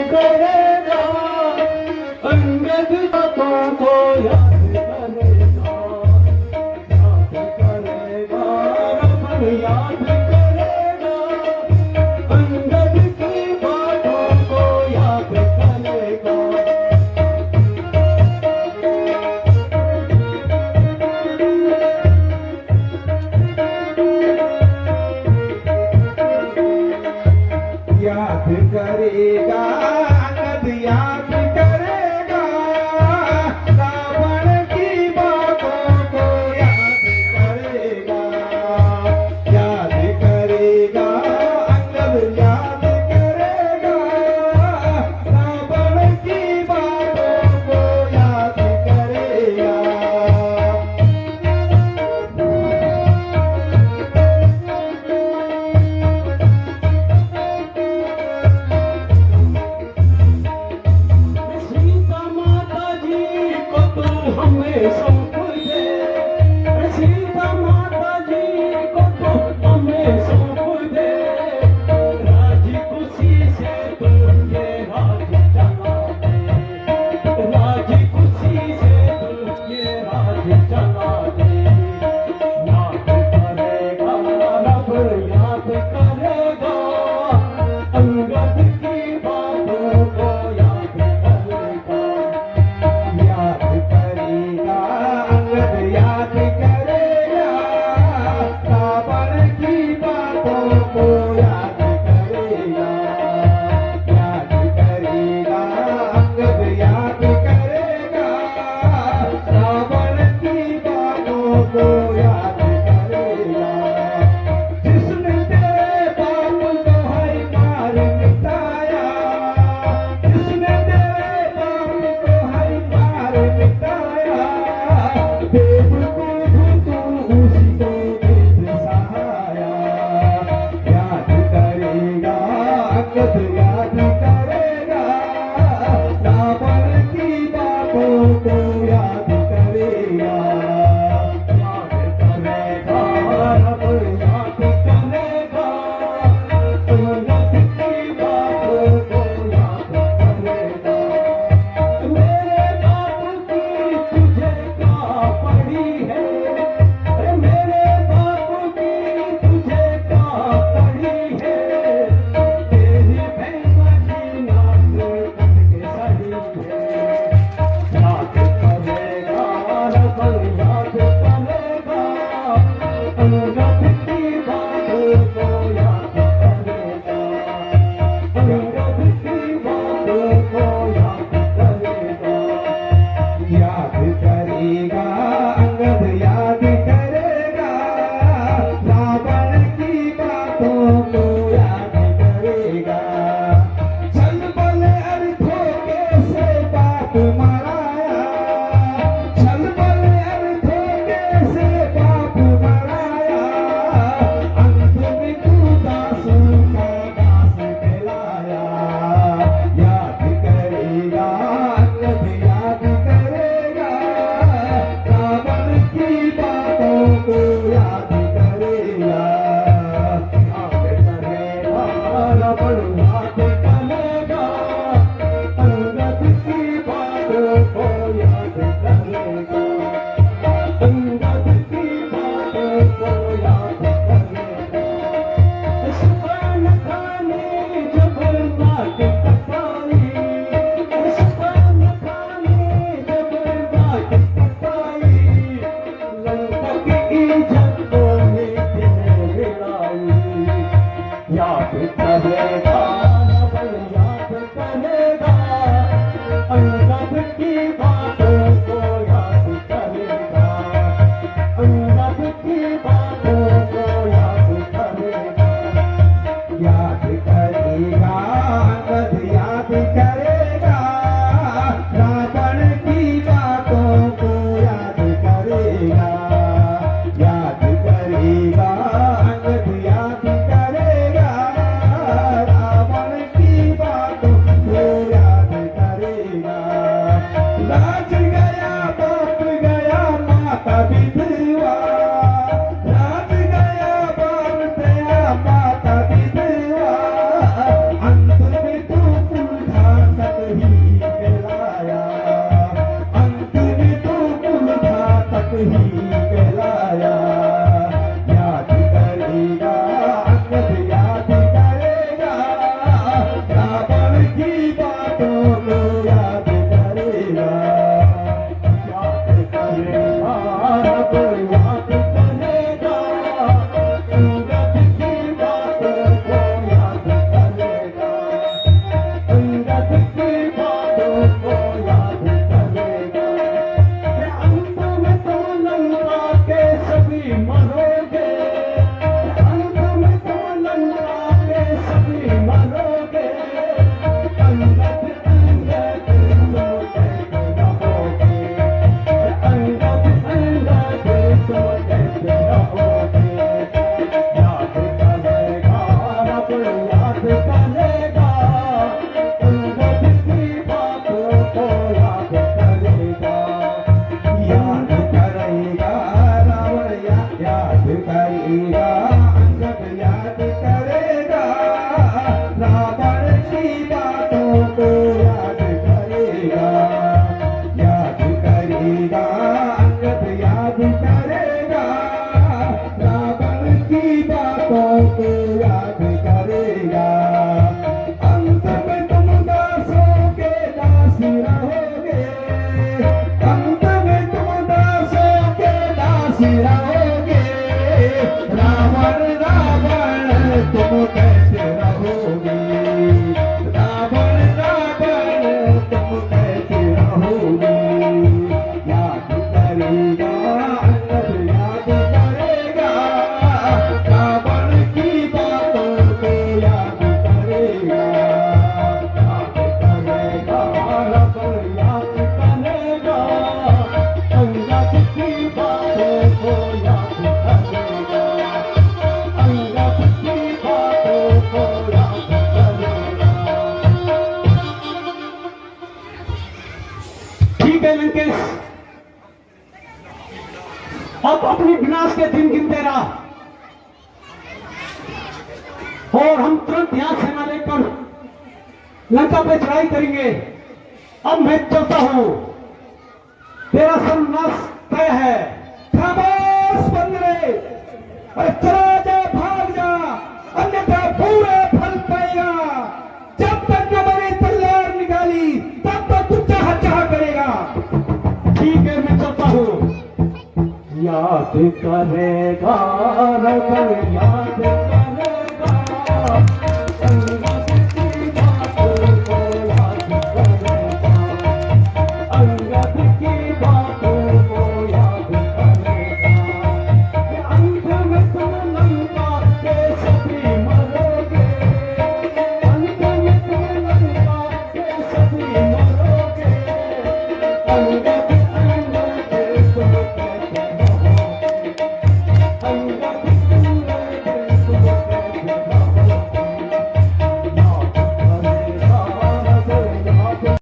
करेगा अंगद बातों को याद करेगा, याद करेगा रब याद करेगा अंगद की बातों को याद करेगा। याद करेगा अंगद याद करेगा रावण की बातों को याद करेगा, याद करेगा अंगद याद करेगा रावण की बातों को याद करेगा। सीता माता जी को तू हमें सौंप दे, सीता माता जी को तू हमें सौंप दे, राजी खुशी से तू ये राज चला दे, राजी खुशी से तू ये राज चला दे। याद करेगा रब याद करेगा अंगद की बातों को याद करेगा, याद करेगा अंगद याद करेगा रावण की बातों को याद करेगा, याद करेगा अंगद याद करेगा रावण की बातों को याद करेगा। जिसने तेरे बाप को है मार मिटाया, जिसने तेरे बाप को है मार मिटाया, बेवकूफ तू उसी को देख सहाया। याद करेगा अंगद याद करेगा रावण की बातों को याद करेगा, याद करेगा रब याद करेगा अंगद की बातों को याद करेगा। मेरे बाप की तुझे क्या पड़ी है, मेरे बाप की तुझे क्या पड़ी है, तेरी बहन की नाक कट के सड़ी है। याद करेगा रब याद करेगा अंगद की बातों को याद करेगा, अंगद की बातों को याद करेगा। याद करेगा अंगद याद करेगा रावण की बातों को याद करेगा। छल बल अर्थों के से बात मराया, छल बल सिराओगे रावण रावण तुम कैसे रहोगे रावण रावण तुम कैसे रहोगे याद करेगा अंगद याद करेगा रावण की बातों को याद करेगा रावण याद करेगा अंगद की बातों को याद करेगा अंगद की बातों को याद करेगा। ठीक है लंकेश, अब अपनी विनाश के दिन गिनते रहा और हम तुरंत यहां सेना लेकर लंका पे चढ़ाई करेंगे। अब मैं चलता हूं, तेरा सर्वनाश तय है। खामोश बन रहे अरे चला जा भाग जा अन्यथा पूरा फल पाएगा जब तक न मैंने तलवार निकाली तब तक तू चाह चाह करेगा। ठीक है मैं चलता हूं। याद करेगा रगड़ याद